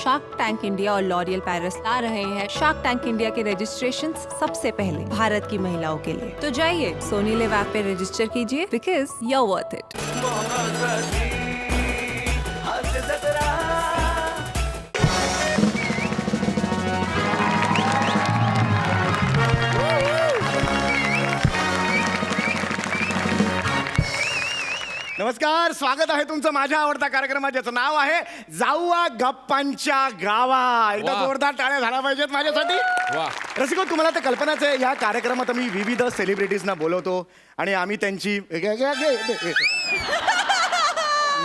Shark Tank India और L'Oreal Paris ला रहे हैं शार्क टैंक इंडिया के रजिस्ट्रेशन सबसे पहले भारत की महिलाओं के लिए। तो जाइए सोनी लिव ऐप पे रजिस्टर कीजिए because you are worth it. नमस्कार, स्वागत आहे तुमचं माझ्या आवडत्या कार्यक्रमात ज्याचं नाव आहे जाऊया गप्पांच्या गावा. एकदा जोरदार टाळ्या झाल्या पाहिजेत माझ्यासाठी. रसिको, तुम्हाला तर कल्पनाच आहे, या कार्यक्रमात आम्ही विविध सेलिब्रिटीजना बोलवतो आणि आम्ही त्यांची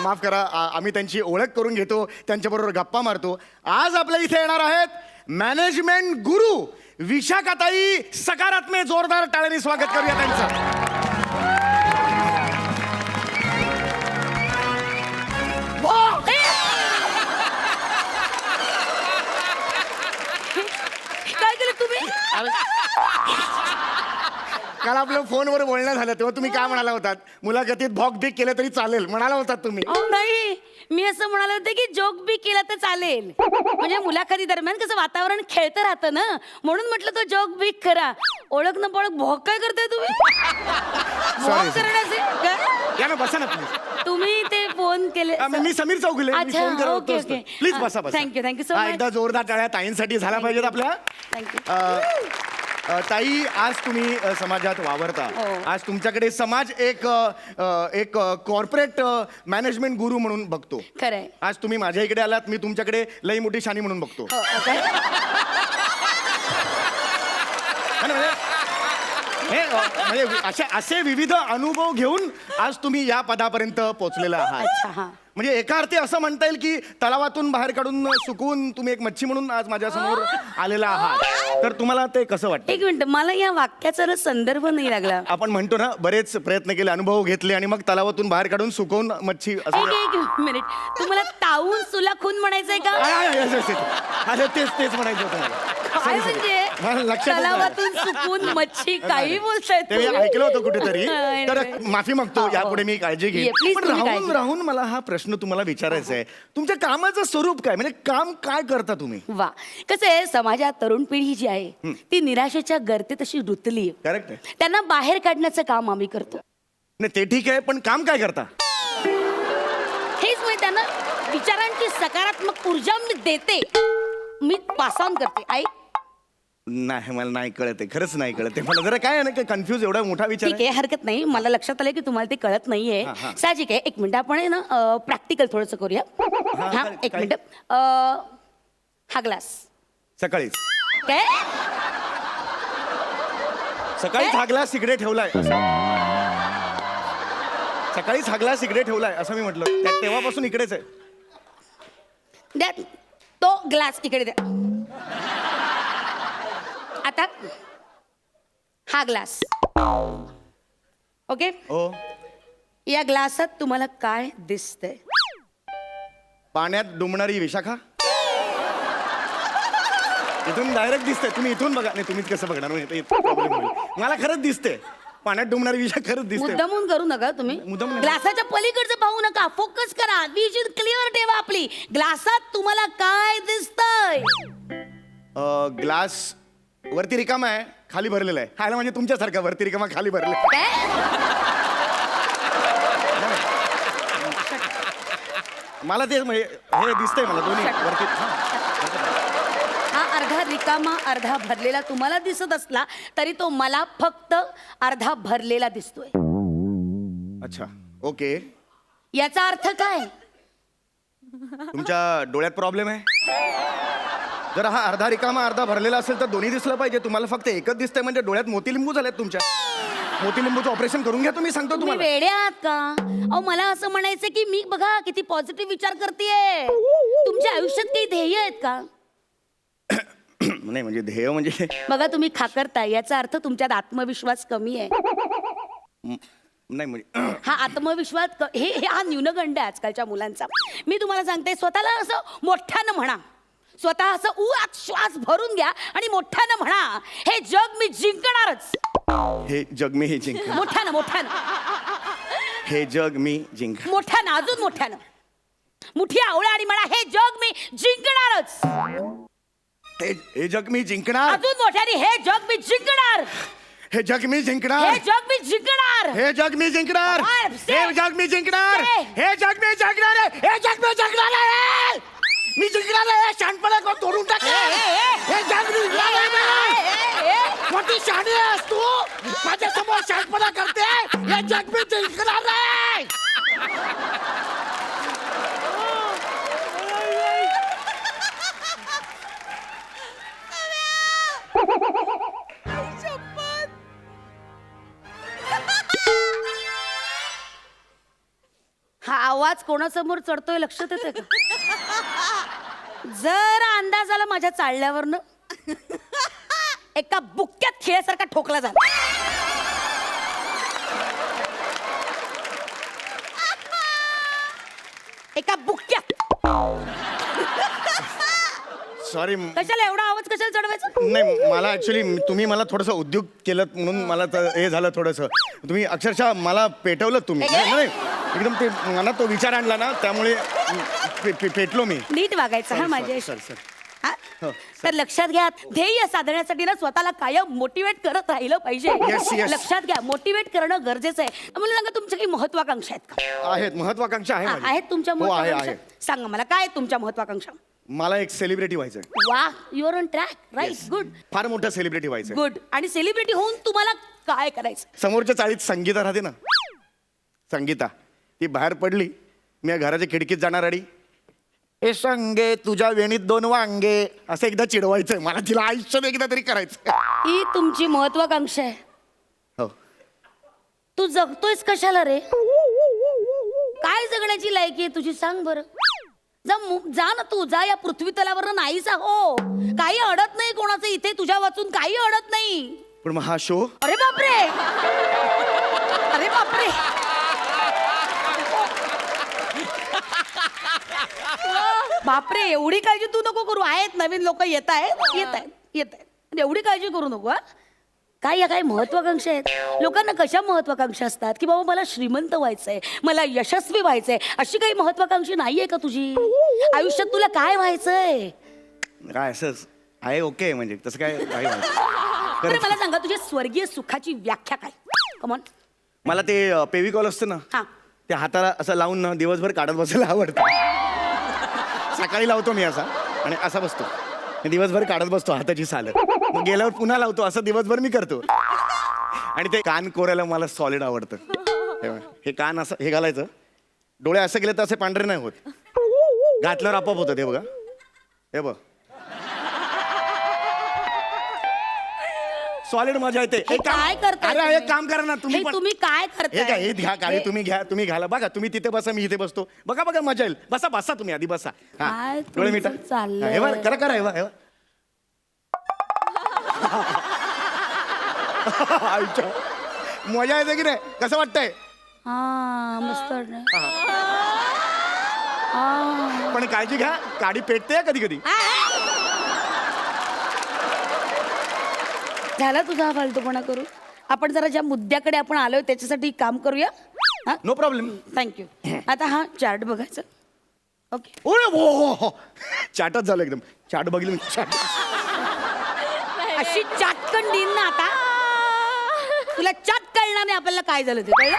माफ करा, आम्ही त्यांची ओळख करून घेतो, त्यांच्याबरोबर गप्पा मारतो. आज आपल्या इथे येणार आहेत मॅनेजमेंट गुरु विशाखाताई सकारात्मक. जोरदार टाळ्यांनी स्वागत करूया त्यांचं. काय केलं तुम्ही? काल आपलं फोनवर बोलणं झालं तेव्हा तुम्ही काय म्हणाला होतात? मुलाखतीत भॉक बिक केलं तरी चालेल म्हणाला होतात तुम्ही. अहो नाही, मी असं म्हणाले होते की जोक बी केला तर चालेल. म्हणजे मुलाखती दरम्यान कसं वातावरण खेळतं राहतं ना, म्हणून म्हटलं तो जोक बी करा. ओळख न पळख भॉक काय करताय तुम्ही? भॉक करण्याचे या ना, बसा ना प्लीज. तुम्ही ते फोन केले. मी समीर चौगुले. अच्छा, ओके ओके. प्लीज बसा बसा. Thank you so much. एकदा जोरदार टाळ्या ताईंसाठी झाल्या पाहिजेत आपल्या. थँक्यू. ताई, आज तुम्ही समाजात वावरता. आज तुमच्याकडे समाज एक कॉर्पोरेट मॅनेजमेंट गुरु म्हणून बघतो. खरंय. आज तुम्ही माझ्या इकडे आलात, मी तुमच्याकडे लई मोठी शानी म्हणून बघतो. म्हणजे असे विविध अनुभव घेऊन आज तुम्ही या पदापर्यंत पोहोचलेला आहात. म्हणजे एका अर्थी असं म्हणता येईल की तलावातून बाहेर काढून सुकवून तुम्ही एक मच्छी म्हणून आज माझ्यासमोर आलेला आहात. तर तुम्हाला ते कसं वाटतं? एक मिनिट, मला या वाक्याचा ना संदर्भ नाही लागला. आपण म्हणतो ना, बरेच प्रयत्न केले, अनुभव घेतले आणि मग तलावातून बाहेर काढून सुकवून मच्छी असं. एक मिनिट, तुम्हाला तावून सुलाखून म्हणायचंय का? अरे तेच म्हणायचं होतं. काय म्हणजे तलावातून सुकून मच्छी, काही बोलताय ते ऐकलं होतं कुठेतरी. तर माफी मागतो, यापुढे मी काळजी घेईन. पण राहून मला हा प्रश्न तुम्हाला विचारायचा आहे, तुमच्या कामाचं स्वरूप काय? म्हणजे काम काय करता तुम्ही? वा, कसं आहे, समाजात तरुण पिढी जी आहे ती निराशेच्या गर्तेत अशी रुतली. करेक्ट. त्यांना बाहेर काढण्याचं काम आम्ही करतो. नाही ते ठीक आहे, पण काम काय करता? हेच म्हणजे त्यांना विचारांची सकारात्मक ऊर्जा मी देते, मी पास ऑन करते. आई नाही, मला नाही कळत, खरंच नाही कळत. मला जरा काय आहे ना, कन्फ्युज, एवढा मोठा विचार. ठीक आहे, हरकत नाही. मला लक्षात आलं की तुम्हाला ते कळत नाहीये. साहजिक आहे. एक मिनिट, आपण आहे ना प्रॅक्टिकल थोडंसं करूया. हा, एक मिनिट. हा ग्लास सकाळीच काय सकाळीच हा ग्लास इकडे ठेवलाय. सकाळीच हा ग्लास इकडे ठेवलाय असं मी म्हटलं. तेव्हापासून इकडेच आहे. द्या तो ग्लास इकडे द्या. आता हा ग्लास. ओके. हो. या ग्लासात तुम्हाला काय दिसतंय? पाण्यात डुंबणारी विशाखा. इथून डायरेक्ट दिसते. तुम्ही इथून बघा. नाही, तुम्हीच कसं बघणार? मला खरंच दिसते, पाण्यात डुंबणारी विशाखा खरंच दिसते. मुद्दामून करू नका तुम्ही. ग्लासाच्या पलीकडचं पाहू नका, फोकस करा. विजन क्लिअर ठेवा आपली. ग्लासात तुम्हाला काय दिसतंय? ग्लास वरती रिकामा आहे, खाली भरलेला आहे. खायला म्हणजे तुमच्यासारखा वरती रिकामा, खाली भरलेला. मला ते हे दिसतंय, मला दोन्ही वरती. हा अर्धा रिकामा अर्धा भरलेला तुम्हाला दिसत असला तरी तो मला फक्त अर्धा भरलेला दिसतोय. अच्छा, ओके. याचा अर्थ काय? तुमच्या डोळ्यात प्रॉब्लेम आहे. जर हा अर्धा रिकामा अर्धा भरलेला असेल तर दोन्ही दिसलं पाहिजे. तुम्हाला फक्त एकच दिसतंय म्हणजे डोळ्यात मोतीलिंबू झालेत तुमच्या. मोतीलिंबूचं ऑपरेशन करून घ्या तुम्ही, सांगतो तुम्ही. तुम्हाला. वेडे आहात का? अहो, मला असं म्हणायचं की मी बघा किती पॉझिटिव्ह विचार करतेय. तुमच्या आयुष्यात काही ध्येय आहेत का? नाही, म्हणजे ध्येय म्हणजे बघा, तुम्ही खाकरताय याचा अर्थ तुमच्यात आत्मविश्वास कमी आहे. नाही म्हणजे हा आत्मविश्वास हे हा न्यूनगंड आहे आजकालच्या मुलांचा. मी तुम्हाला सांगते, स्वतःला असं मोठ्यानं म्हणा. स्वतः असं आत श्वास भरून घ्या आणि मोठ्यानं म्हणा, हे जग मी जिंकणारच. हे जग मी जिंक. मोठ्यानं मोठ्यानं हे जग मी जिंक. मोठ्यानं, अजून मोठ्यानं. मुठी आवळा आणि म्हणा हे जग मी जिंकणारच. हे जग मी जिंकणार. अजून मोठ्याने हे जग मी जिंकणार. हे जग मी जिंकणार. हे जग मी जिंकणार. हे जग मी जिंकणार. Say. हे जग मी जिंकणार. Say. हे जग मी जिंकणार आहे. हे जग मी जिंकणार आहे. मी जिंकणार आहे. शहाणपणा कोण तोडून टाकले. हे जग मी जिंकणार आहे. मोठी शहाणी आहेस तू. माझ्यासमोर शहाणपणा करते. हे जग मी जिंकणार आहे. हा आवाज कोणासमोर चढतोय लक्षात येते का? जर अंदाज आला माझ्या चालल्यावरनं एका बुक्क्यात खेळासारखा ठोकला झाला. एका बुक्क्यात. सॉरी. कशाला एवढा आवाज कशाला चढवायचा? नाही मला ऍक्च्युली तुम्ही मला थोडंसं उद्योग केलं म्हणून मला हे झालं थोडंसं. तुम्ही अक्षरशः मला पेटवलं तुम्ही. नाही एकदम ते मनात तो विचार आणला ना त्यामुळे पेटलो मी. नीट वागायचं हा माझ्या. सर सर हा? हो, तर लक्षात घ्या ध्येय साधण्यासाठी ना स्वतःला कायम मोटिवेट करत राहिलं पाहिजे. Yes, yes. लक्षात घ्या मोटिवेट करणं गरजेचं आहे. मला सांगा तुमच्या काही महत्वाकांक्षा आहेत का? आहेत महत्वाकांक्षा आहे हा, माझी. आहेत तुमच्या हो, आहे, महत्वाकांक्षा? आहे. सांगा मला काय आहेत तुमच्या महत्वाकांक्षा? मला एक सेलिब्रिटी व्हायचंय. वा you're on track right good फार मोठा सेलिब्रिटी व्हायचंय. गुड. आणि सेलिब्रिटी होऊन तुम्हाला काय करायचं? समोरच्या चाळीत संगीता राहते ना, संगीता ती बाहेर पडली मी घराच्या खिडकीत जाणार आणि हे संगे तुझ्या वेणीत 2 वांगे असं एकदा चिडवायचंय मला. तिला आयुष्यात एकदा तरी करायचं. ही तुमची महत्वाकांक्षा आहे. हो. तू जगतोयस कशाला रे? काय जगण्याची लायकी आहे तुझी सांग बरं. जा ना तू जा या पृथ्वी तलावर नाहीसा हो. काही अडत नाही कोणाचं इथे तुझ्या वाचून काही अडत नाही. पण मग हा शो. अरे बापरे. अरे बापरे. बापरे एवढी काळजी तू नको करू. आहेत नवीन लोक येत आहेत एवढी काळजी करू नको. काय या काय महत्वाकांक्षा आहेत लोकांना? कशा महत्वाकांक्षा असतात की बाबा मला श्रीमंत व्हायचंय, मला यशस्वी व्हायचंय, अशी काही महत्वाकांक्षा नाहीये का तुझी आयुष्यात? तुला काय व्हायचंय? काय असं आहे ओके म्हणजे तसं काय आहे बरं मला सांगा तुझ्या स्वर्गीय सुखाची व्याख्या काय? कमॉन. मला ते पेविकॉल असतं ना हा ते हाताला असं लावून ना दिवसभर काढत बसायला आवडतं. सकाळी लावतो मी असा आणि असा बसतो दिवसभर काढत बसतो हाताची सालं. मग गेल्यावर पुन्हा लावतो असं दिवसभर मी करतो. आणि ते कान कोरायला मला सॉलिड आवडतं. हे कान असं हे घालायचं, डोळे असं गेले तर असे पांढरे नाही होत, घातल्यावर आपोआप होतं ते बघा. हे बघ सॉलिड मजा येते. हे काय करताय अरे तुम्ही? एक काम करा ना तुम्ही हे पण. तुम्ही काय हे करताय? घ्या हे घ्या काळी तुम्ही घ्या तुम्ही घाला बघा. तुम्ही तिथे बसा मी इथे बसतो. बघा बघा मजा येईल. बसा बसा तुम्ही आधी बसा. हा. काय डोळे मिटा. तुमचं चाललंय? हा, हे बघा करा करा हे बघा, हे बघा. आईच्या. मजा येते की नाही? कसं वाटतंय? हा मस्त वाटलं. पण काळजी घ्या काडी पेटते कधी कधी. झाला तुझा हा फालतूपणा करू. आपण जरा ज्या मुद्द्याकडे आपण आलोय त्याच्यासाठी काम करूया. No problem. थँक्यू. आता हा चार्ट बघायचा. ओके. हो चाटच झालं एकदम. चाट बघितलं मी चाट. अशी चाटकन देईन ना आता तुला चाट कळणार नाही आपल्याला काय झालं ते कळलं.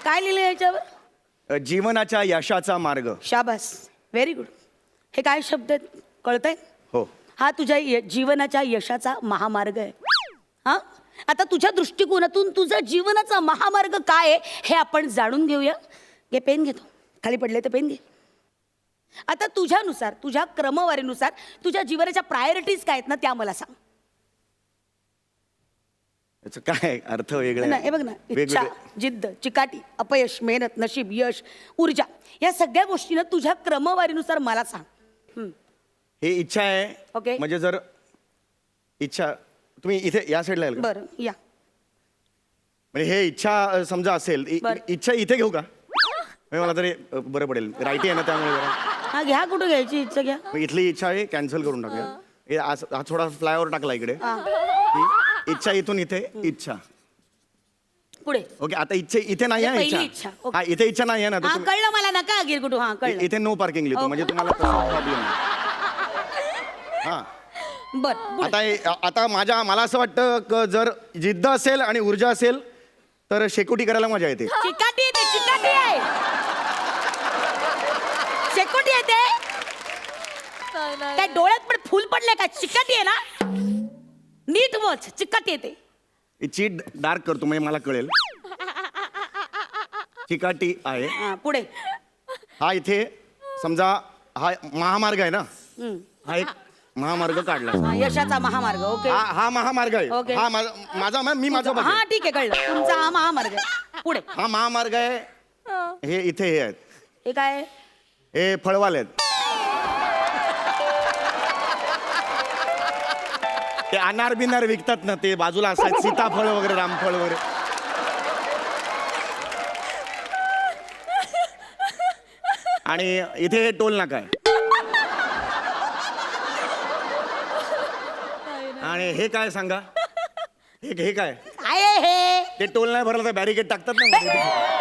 काय लिहिलं याच्यावर? जीवनाच्या यशाचा मार्ग. शाबास व्हेरी गुड. हे काय शब्द आहेत कळतंय? हो. हा तुझ्या जीवनाच्या यशाचा महामार्ग आहे. हा आता तुझ्या दृष्टिकोनातून तुझा जीवनाचा महामार्ग काय आहे हे आपण जाणून घेऊया. घे पेन घेतो खाली पडले तर पेन घे. आता तुझ्यानुसार तुझ्या क्रमवारीनुसार तुझ्या जीवनाच्या प्रायोरिटीज काय आहेत ना त्या मला सांग. याचं काय अर्थ वेगळा नाही हे बघ ना इच्छा जिद्द चिकाटी अपयश मेहनत नशीब यश ऊर्जा या सगळ्या गोष्टीनं तुझ्या क्रमवारीनुसार मला सांग. हे इच्छा आहे. ओके. म्हणजे जर इच्छा तुम्ही इथे या साईडला याल का? बरं या. म्हणजे हे इच्छा समजा असेल बरं. इच्छा इथे घेऊ का? म्हणजे मला तरी बरं पडेल. राईटी आहे ना त्यामुळे जरा. हा घ्या कुठं घ्यायची इच्छा घ्या. मग इथली इच्छा आहे कॅन्सल करून टाकूया. हा थोडा फ्लायओव्हर टाकला इकडे. ही इच्छा इथून इथे इच्छा. पुढे. ओके आता इथे नाही आहे पहिली इच्छा इच्छा. ओके. हा इथे इच्छा नाही आहे ना तर हा तुम्ही- कळलं मला, नका गिरगुटू. हा कळलं. इथे नो पार्किंग लिहितो म्हणजे तुम्हाला प्रॉब्लेम हा बर. आता मला असं वाटतं जर जिद्द असेल आणि ऊर्जा असेल तर शेकोटी करायला मजा येते. चिकाटी येते, चिकाटी आहे. शेकोटी येते. काय डोळ्यात पण फुल पडले का? चिकाटी आहे ना? नीट वच, चिकाटी येते. चीट डार्क करतो म्हणजे मला कळेल. चिकाटी आहे. हा पुढे. हा इथे समजा हा महामार्ग आहे ना, हा एक महामार्ग काढला. हा, यशाचा महामार्ग. ओके. हा महामार्ग आहे. ओके. हा माझा मी माझं बघेन. हा ठीक आहे, कळलं. तुमचा हा महामार्ग आहे. पुढे. हा महामार्ग आहे. हे इथे हे आहेत, हे काय? हे फळवाले आहेत. ते अनार बिनार विकतात ना, ते बाजूला असतात सीताफळ वगैरे, रामफळ वगैरे. आणि इथे टोल नाका आहे. आणि हे काय सांगा, हे काय? काय आहे हे? ते टोल नाही भरलं तर बॅरिकेड टाकतात ना मध्ये.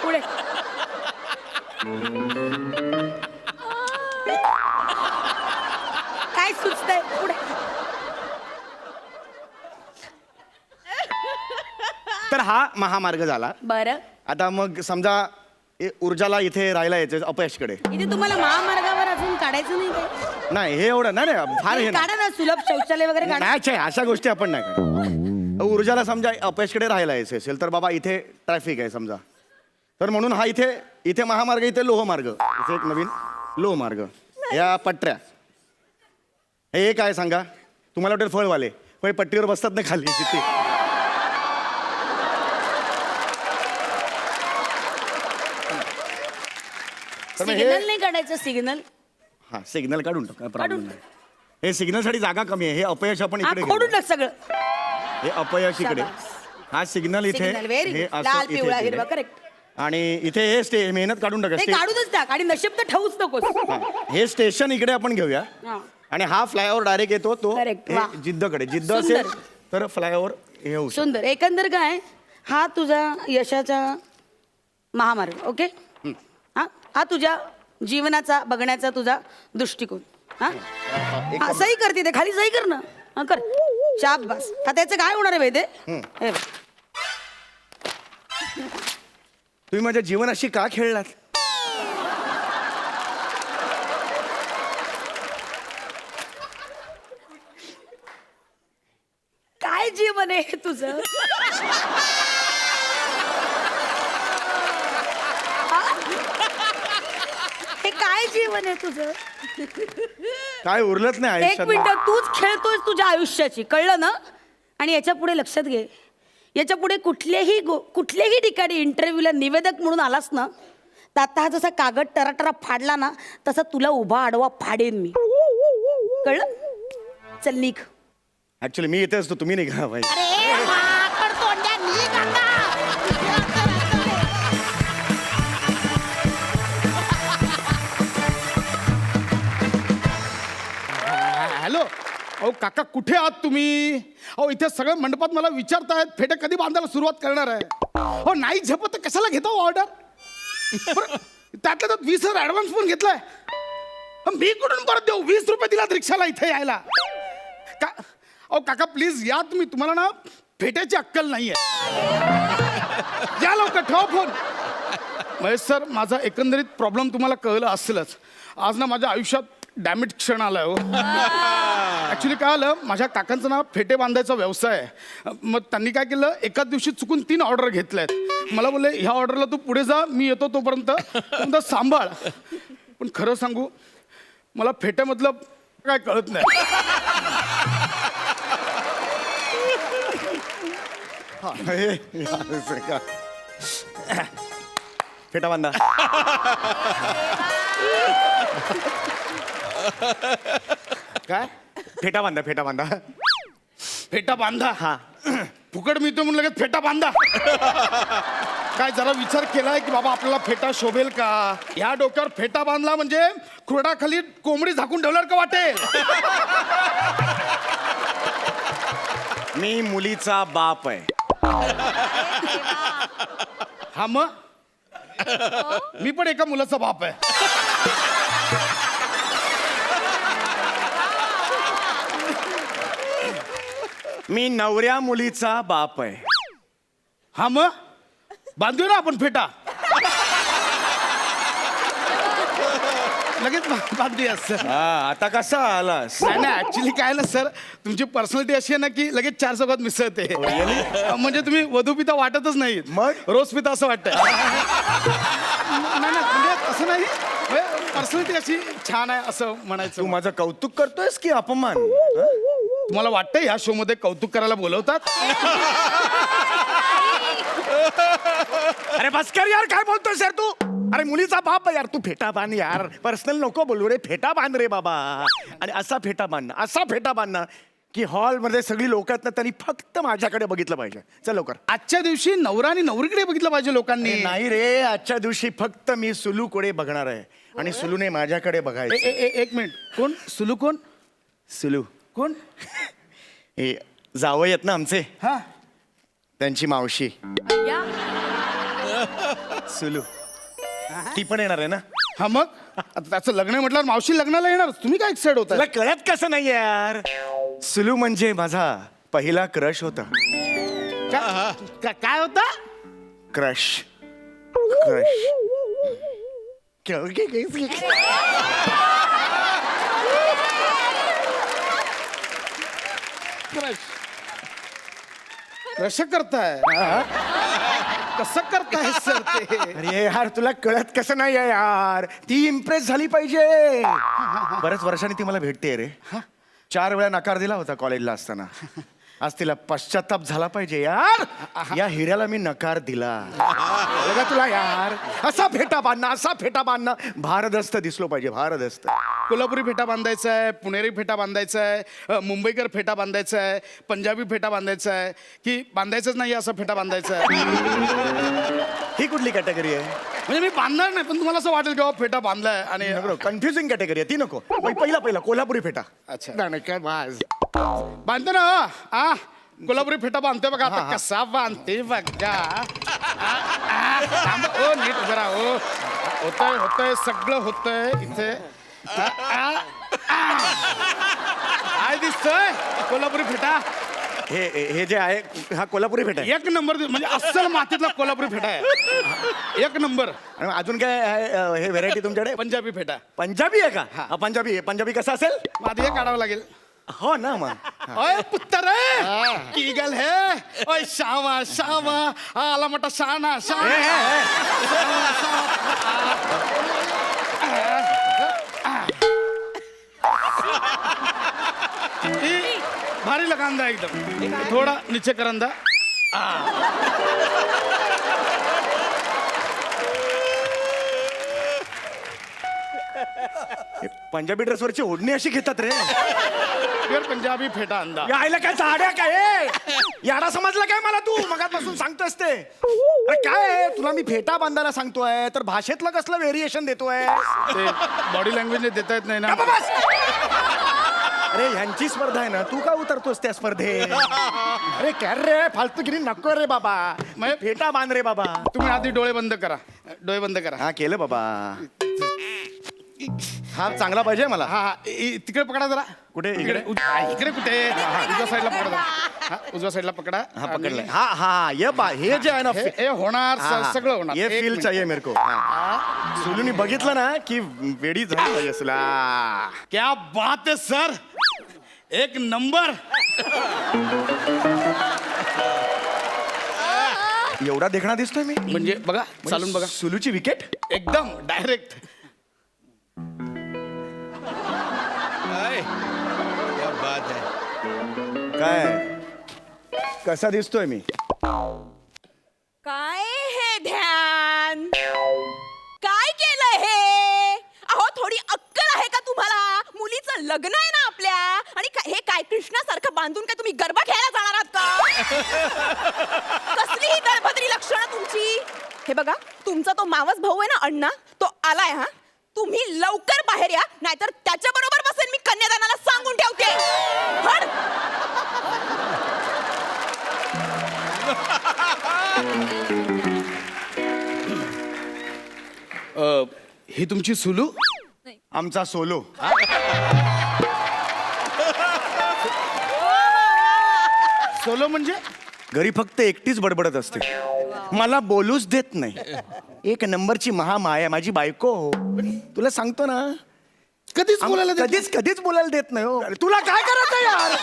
पुढे. काय सुचतंय? पुढे. तर हा महामार्ग झाला. बरं. आता मग समजा ऊर्जाला इथे राहायला यायचं अपयशकडे. इथे तुम्हाला महामार्गावर अजून काढायचं नाही काय? नाही हे एवढं नाही फार हे काढा ना, सुलभ शौचालय वगैरे काढा. मॅच आहे, अशा गोष्टी आपण नाही करत. ऊर्जाला समजा अपयशकडे राहायला यायचं असेल तर बाबा इथे ट्रॅफिक आहे समजा, तर म्हणून हा इथे महामार्ग, इथे लोहमार्ग, इथे एक नवीन लोहमार्ग, या पटऱ्या. हे काय सांगा, तुम्हाला वाटेल फळवाले पण पट्टीवर बसतात ना खाली तिथे. तर मग सिग्नल नाही काढायचं. सिग्नल हा सिग्नल काढून टाका, प्रॉब्लेम काढून नाही. हे सिग्नलसाठी जागा कमी आहे. हे अपयश आपण हा इकडे खोडून घेऊया. टाक सगळं. हे अपयश इकडे, शाबास. हा सिग्नल इथे, सिग्नल व्हेरी हे गुड. असं लाल इथे पिवळा केलंय. हिरवा करेक्ट. आणि इथे हे मेहनत काढून टाका. ते काढूनच टाक आणि नशीब तर ठेवूच नकोस. हा, हे स्टेशन इकडे आपण घेऊया हा. आणि हा फ्लायओव्हर डायरेक्ट येतो तो Correct. हे वा. जिद्दकडे. जिद्द सुंदर. असेल तर फ्लायओव्हर हे होऊ शकतं. सुंदर. एकंदर काय, हा तुझा यशाचा महामार्ग. ओके. हा तुझ्या जीवनाचा बघण्याचा तुझा दृष्टिकोन. हा हा, सही करते ते खाली, सही कर ना. हा कर. शाबास. आता त्याचं काय होणार आहे माहिती आहे? हे बघ. तुम्ही माझ्या जीवनाशी का खेळलात? काय जीवन आहे हे तुझं? हे काय जीवन आहे तुझं? काय उरलंच नाही एक आयुष्यात. मिनिट, तूच खेळतोयस तुझ्या आयुष्याची, कळलं ना? आणि याच्या पुढे लक्षात घे, याच्या पुढे कुठल्याही ठिकाणी इंटरव्ह्यूला निवेदक म्हणून आलास ना, तर आता हा जसा कागद टराटरा फाडला ना, तसा तुला उभा आडवा फाडेन मी. कळलं? चल निघ. ऍक्च्युली मी इथे असतो, तुम्ही निघा भाई. अरे माकड तोंड्या, निघ आता. हॅलो, अहो काका कुठे आहात तुम्ही? अहो इथे सगळ्या मंडपात मला विचारतायत फेटे कधी बांधायला सुरुवात करणार आहे. हो नाही झेपत तर कशाला घेता ऑर्डर? त्यातल्या त्यात 20,000 ऍडव्हान्स पण घेतलाय. मी कुठून परत देऊ? 20 रुपये दिलात रिक्षाला इथे यायला. अहो काका प्लीज या तुम्ही, तुम्हाला ना फेट्याची अक्कल नाहीये. या लवकर, ठेवा फोन. महेश सर, माझा एकंदरीत प्रॉब्लेम तुम्हाला कळलं असेलच. आज ना माझ्या आयुष्यात डॅमेज क्षण आलाय हो. ऍक्च्युली काय आलं, माझ्या काकांचं ना फेटे बांधायचा व्यवसाय आहे. मग त्यांनी काय केलं, एकाच दिवशी चुकून 3 ऑर्डर घेतल्यात. मला बोलले ह्या ऑर्डरला तू पुढे जा, मी येतो तोपर्यंत तुमचं सांभाळ. पण खरं सांगू, मला फेट्यामधलं काय कळत नाही. फेटा बांधा. काय? फेटा बांधा, फेटा बांधा. फेटा बांधा. हा फुकट मिळतो म्हणून लगेच फेटा बांधा. काय जरा विचार केलाय की बाबा आपल्याला फेटा शोभेल का? ह्या डोक्यावर फेटा बांधला म्हणजे खुरडाखाली कोंबडी झाकून ठेवल्यावर का वाटेल? मी मुलीचा बाप आहे. हा मग मी पण एका मुलाचा बाप आहे. मी नवऱ्या मुलीचा बाप आहे. हा मग बांधूया ना आपण फेटा. लगेच बांधूया सर. आता कसा आलास? नाही नाही ऍक्च्युली काय ना सर, तुमची पर्सनॅलिटी अशी आहे ना की लगेच चार चौकात मिसळते. म्हणजे तुम्ही वधू पिता वाटतच नाही, मग? रोज पिता असं वाटतं. नाही नाही म्हणजे असं नाही, पर्सनॅलिटी अशी छान आहे असं म्हणायचं. तू माझं कौतुक करतोयस की अपमान? तुम्हाला वाटतं या शो मध्ये कौतुक करायला बोलवतात? अरे बस कर यार, काय बोलतोय यार तू? अरे मुलीचा बाप आहे यार, तू फेटा बांध यार. पर्सनल नको बोलू रे, फेटा बांध रे बाबा. आणि असा फेटा बांधणं, असा फेटा बांधणं की हॉलमध्ये सगळी लोक आहेत ना, त्यांनी फक्त माझ्याकडे बघितलं पाहिजे. चल लवकर. आजच्या दिवशी नवरा आणि नवरीकडे बघितलं पाहिजे लोकांनी. नाही रे, आजच्या दिवशी फक्त मी सुलूकडे बघणार आहे आणि सुलूने माझ्याकडे बघायचं. एक मिनिट, कोण सुलू? कोण सुलू? कोण? हे जावई आहेत ना आमचे, हा त्यांची मावशी सुलू. ती पण येणार आहे ना? हा मग आता त्याचं लग्न आहे म्हटल्यावर मावशी लग्नाला येणार. तुम्ही काय एक्साइड होता? तुला कळत कसं नाही यार? सुलू म्हणजे माझा पहिला क्रश होता. काय होता? क्रश. क्रश. कसं करताय? कसं करताय सर ते? अरे यार, तुला कळत कसं नाही आहे यार? ती इम्प्रेस झाली पाहिजे. बऱ्याच वर्षांनी ती मला भेटते रे. 4 वेळा नकार दिला होता कॉलेजला असताना. आज तिला पश्चाताप झाला पाहिजे यार. या हिऱ्याला मी नकार दिला. बघा तुला यार, असा फेटा बांधणं, असा फेटा बांधणं भारदस्त दिसलो पाहिजे. भारदस्त. कोल्हापुरी फेटा बांधायचा आहे, पुणेरी फेटा बांधायचा आहे, मुंबईकर फेटा बांधायचा आहे, पंजाबी फेटा बांधायचा आहे, की बांधायचंच नाही असा फेटा बांधायचा आहे? ही कुठली कॅटेगरी आहे? म्हणजे मी बांधणार नाही, पण तुम्हाला असं वाटेल की फेटा बांधलाय आणि कन्फ्युजिंग कॅटेगरी आहे ती. नको. पहिला कोल्हापुरी फेटा. अच्छा. नाही काय वाज. बांधतो ना. कोल्हापुरी फेटा बांधतोय बघा आता. कसा बांधते बघा. ओ नीट जरा. ओ होतंय होतंय सगळं होतंय इथे. काय दिसतोय कोल्हापुरी फेटा? हे जे आहे हा कोल्हापुरी फेटा आहे. एक नंबर म्हणजे अस्सल मातीतला कोल्हापुरी फेटा आहे. एक नंबर. आणि अजून काय आहे हे व्हेरायटी तुमच्याकडे? पंजाबी फेटा. पंजाबी आहे का? हा, पंजाबी. पंजाबी कसा असेल? आधी हे काढावं लागेल. हो ना मग. ओय पुत्तर की गल है. ओय शामा शामा आला मोठा शाना शाना. भारी लगा अंदा एकदम. थोड़ा नीचे कर अंदा. पंजाबी ड्रेसवरची ओढणी अशी घेतात रे. फिर पंजाबी फेटा अंदा. यायला काय झाड्या काय? याडा समजला काय मला तू? मगापासून सांगतोस ते. अरे काय आहे? तुला मी फेटा बांधायला सांगतोय तर भाषेतलं कसलं व्हेरिएशन देतोय? बॉडी लँग्वेजने देता येत नाही ना. गप्प बस. अरे ह्यांची स्पर्धा आहे ना, तू का उतरतोस त्या स्पर्धेत? अरे काय रे, फालतूगिरी नको रे बाबा. फेटा बांध रे बाबा. तुम्ही आधी डोळे बंद करा. डोळे बंद करा. हा केलं बाबा. हा चांगला पाहिजे मला. हा तिकडे पकडा जरा. कुठे? इकडे इकडे कुठे? उजव्या साईडला पकडा. हा उजव्या साईडला पकडा. हा पकडलंय. हा हा ये बा, हे जे आहे ना हे होणार सगळं होणार. ये फील चाहिए मेरे को. सुलूनी बघितलं ना की वेडी झाली पाहिजे असला. क्या बात है सर, एक नंबर. एवढा देखणा दिसतोय मी. म्हणजे बघा चालून बघा. सुलूची विकेट एकदम डायरेक्ट. क्या बात है. काय कसा दिसतोय मी? काय हे ध्यान? काय केलं हे? अहो थोडी अक्कल आहे का तुम्हाला? मुलीचं लग्न आहे ना आपल्या, आणि हे काय कृष्णासारखं बांधून काय तुम्ही गरबा खेळायला जाणार आहात का? कसली ही दळभद्री लक्षणं तुमची? हे बघा तुमचा तो मावस भाऊ आहे ना अण्णा तो आलाय हा तुम्ही लवकर बाहेर या नाहीतर त्याच्या बरोबर बसेल मी कन्यादानाला सांगून ठेवते हट. ही तुमची सुलू आमचा सोलो. सोलो म्हणजे घरी फक्त एकटीच बडबडत असते मला बोलूच देत नाही. एक नंबरची महामाया माझी बायको. तुला सांगतो ना कधीच बोलायला देत कधीच कधीच बोलायला देत नाही हो. अरे तुला काय करायचं यार.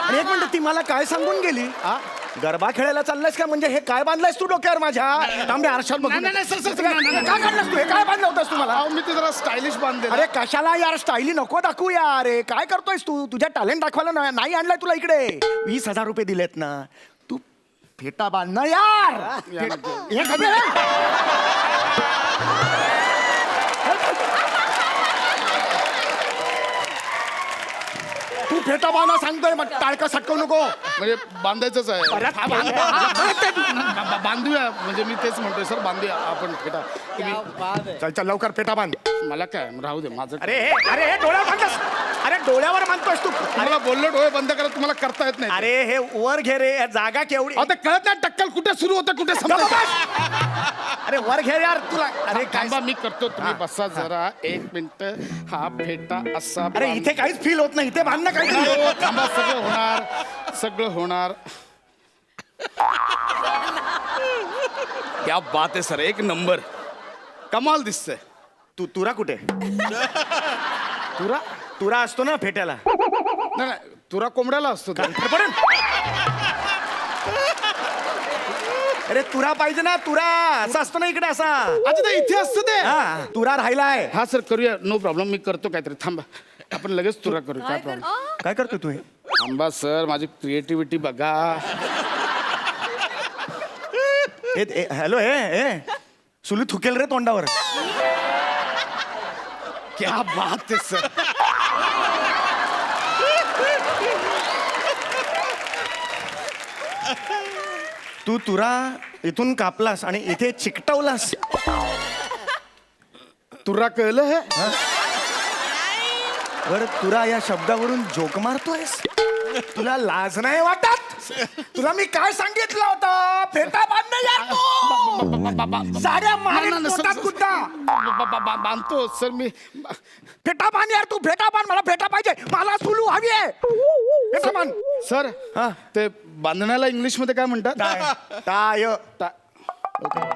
आणि एक मिनिट ती मला काय सांगून गेली गरबा खेळायला चाललायस का म्हणजे हे काय बांधलायस तू डोक्यावर माझ्या तांबे आरशात बघून. नाही, सर, सर, काय नाही, नाही, काय काढलास तू हे काय बांधलं होतंस तुम्हाला. अहो, मी ते जरा स्टायलिश बांधले ना. अरे कशाला यार स्टाईली नको दाखवू यार. हे काय करतोयस तू तुझ्या टॅलेंट दाखवायला नाही आणलाय तुला इकडे. 20,000 रुपये दिलेत ना तू फेटा बांध ना यार. हे कमी आहे. तू फेटा बांधा सांगतोय मग टाळका सटकवू नको. म्हणजे बांधायचंच आहे परत हा, बांध. बांधूया म्हणजे मी तेच म्हणतोय सर बांधूया आपण फेटा तुम्ही चल चल लवकर फेटा बांध. मला काय राहू दे माझं अरे हे डोळ्यावर बांधतोस. अरे डोळ्यावर बांधतोस तू. तुम्हाला बोललो डोळे बंद करा तुम्हाला करता येत नाही अरे हे वर घे रे जागा केवढी. अहो, ते कळत नाही टक्कल कुठे सुरू होतं कुठे संपतं. अरे वर घे यार तुला. अरे काय थांबा मी करतो तुम्ही बसा जरा 1 मिनिट हा फेटा असा अरे इथे काहीच फील होत नाही इथे बांध ना काही. हो, थांबा सगळं होणार क्या बात आहे सर 1 नंबर कमाल दिसतंय. तू तुरा कुठे. तुरा तुरा असतो ना फेट्याला. नाही तुरा कोंबड्याला असतो तो. पडन. अरे तुरा पाहिजे ना तुरा असा असतो ना इकडे असा. अच्छा ते इथे असतं ते हा तुरा राहिलाय. हा सर करूया नो प्रॉब्लेम मी करतो काहीतरी थांबा आपण लगेच तुरा करू काय प्रॉब्लेम. काय करतो तू हे. थांबा सर माझी क्रिएटिव्हिटी बघा. हॅलो हे सुलू थुकेल रे तोंडावर. क्या बात आहे सर. तू तुरा इथून कापलास आणि इथे चिकटवलास. तुरा कळलं हे बर तुरा या शब्दावरून जोक मारतोयस. तुला लाज नाही वाटत. तुला मी काय सांगितलं होतं फेटा बांध यार तू. साड्या मारेन पोटात कुठं. बांधतो सर मी फेटा बांध यार तू फेटा बांध. मला फेटा पाहिजे. मला सुलू हवी आहे. फेटा बांध. सर हा. ते बांधण्याला इंग्लिश मध्ये काय म्हणतात टाय.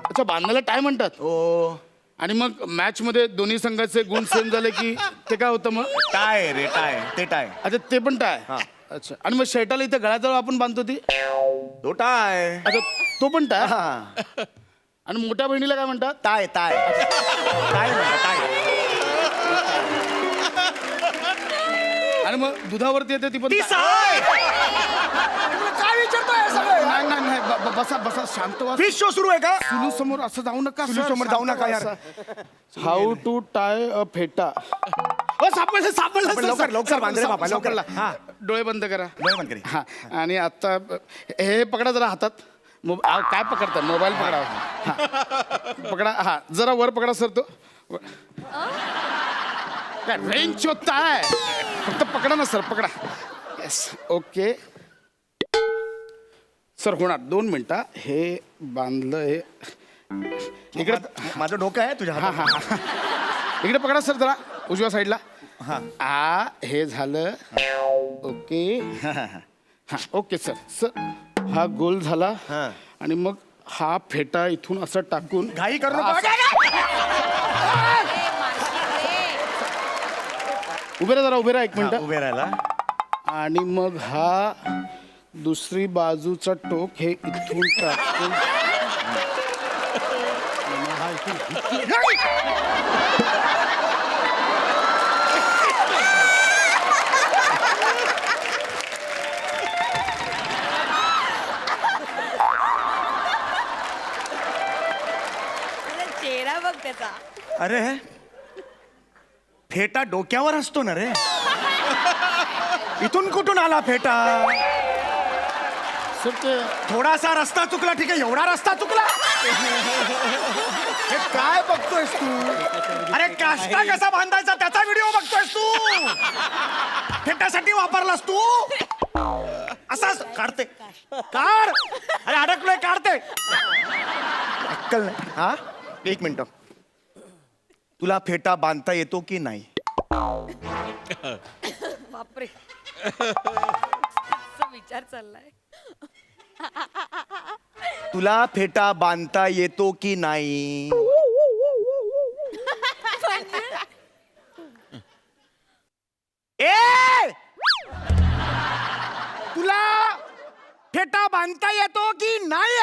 अच्छा बांधण्याला टाय म्हणतात. ओ आणि मग मॅच मध्ये दोन्ही संघाचे गुण सेम झाले की ते काय होतं मग टाय रे टाय ते टाय. अच्छा ते पण टाय अच्छा आणि मग शर्टाला इथे गळ्याजवळ आपण बांधतो ती तो टाय. अच्छा तो पण टाय हा आणि मोठ्या बहिणीला काय म्हणतात टाय टाय टाय म्हणा टाय. आणि मग दुधावरती येते ती पण ती टाय. साय. तुला काय विचारतोय सगळं. नाही नाही नाही बसा बसा शांत व्हा. फिश शो सुरू आहे का. सुलू समोर असं जाऊ नका सुलू समोर जाऊ नका यार. हाऊ टू टाय अ फेटा सापडलं सापडलं लवकर, लवकर बांध रे बाबा, लवकर. हा. डोळे बंद करा डोळे बंद करा. हा आणि आता हे पकडा जरा हातात काय पकडता मोबाईल पकडा हा. पकडा हा जरा वर पकडा सर तो रेंज होता है फक्त पकडा ना सर पकडा येस ओके सर होणार 2 मिनिटं हे बांधलं हे इकडे माझं डोकं आहे तुझ्या हा हातात. हा हा. इकडे पकडा सर जरा उजव्या साईडला हा हे झालं ओके हा ओके सर सर हा गोल झाला हा. आणि मग हा फेटा इथून असं टाकून घाई करू नको. उभे राहा जरा उभे राहा 1 मिनिट उभे राहिला. आणि मग हा दुसरी बाजूचा टोक हे इथून टाकून चेहरा बघ त्याचा. अरे फेटा डोक्यावर असतो ना रे. इथून कुठून आला फेटा. सर ते थोडासा रस्ता चुकला ठीक आहे एवढा रस्ता चुकला. हे काय बघतोयस तू? अरे काष्टा कसा बांधायचा त्याचा व्हिडिओ बघतोयस तू? फेटासाठी वापरलास तू? असाच काढते काढ. अरे अडकलोय काढते. अक्कल नाही हा. एक मिनिट, तुला फेटा बांधता येतो की नाही? बापरे असा विचार चाललाय. तुला फेटा बांधता येतो की नाही? ए तुला फेटा बांधता येतो की नाही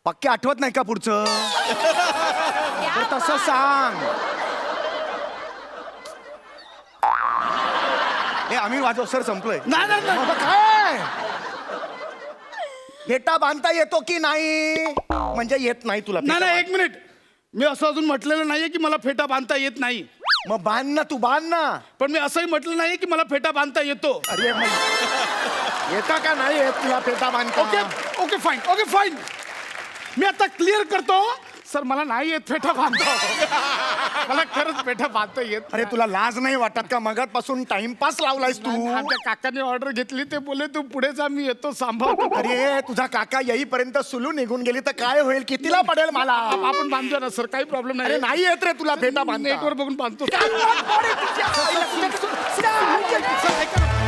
पक्के आठवत नाही का पुढचं? तर तसं सांग. हे आम्ही वाजव सर संपलोय. नाही नाही नाही. बाबा, काय फेटा बांधता येतो की नाही? म्हणजे येत नाही तुला नाही फेटा नाही, एक मिनिट. मी असं अजून म्हटलेलं नाहीये की मला फेटा बांधता येत नाही. मग बांध ना, तू बांध ना. पण मी असंही म्हटलं नाही की मला फेटा बांधता येतो. अरे मग येता का नाही येत तुला फेटा बांधता? Okay okay fine, okay fine. मी आता क्लिअर करतो सर, मला नाही येत फेटा बांधता. मला खरंच फेटा बांधता येत. अरे तुला लाज नाही वाटत का? मगापासून टाइमपास लावलायस तू. आमच्या काकाने ऑर्डर घेतली, ते बोले तू पुढे जा, मी येतो सांभाळतो. अरे तुझा काका येईपर्यंत सुलू निघून गेली तर काय होईल? कितीला पडेल मला? आपण बांधतो ना सर, काही प्रॉब्लेम अरे नाही. नाही येत रे तुला फेटा बांधता. नेटवर बघून बांधतो. काय बोल, बोल, तुझ्या आईला. सर, ऐका ना.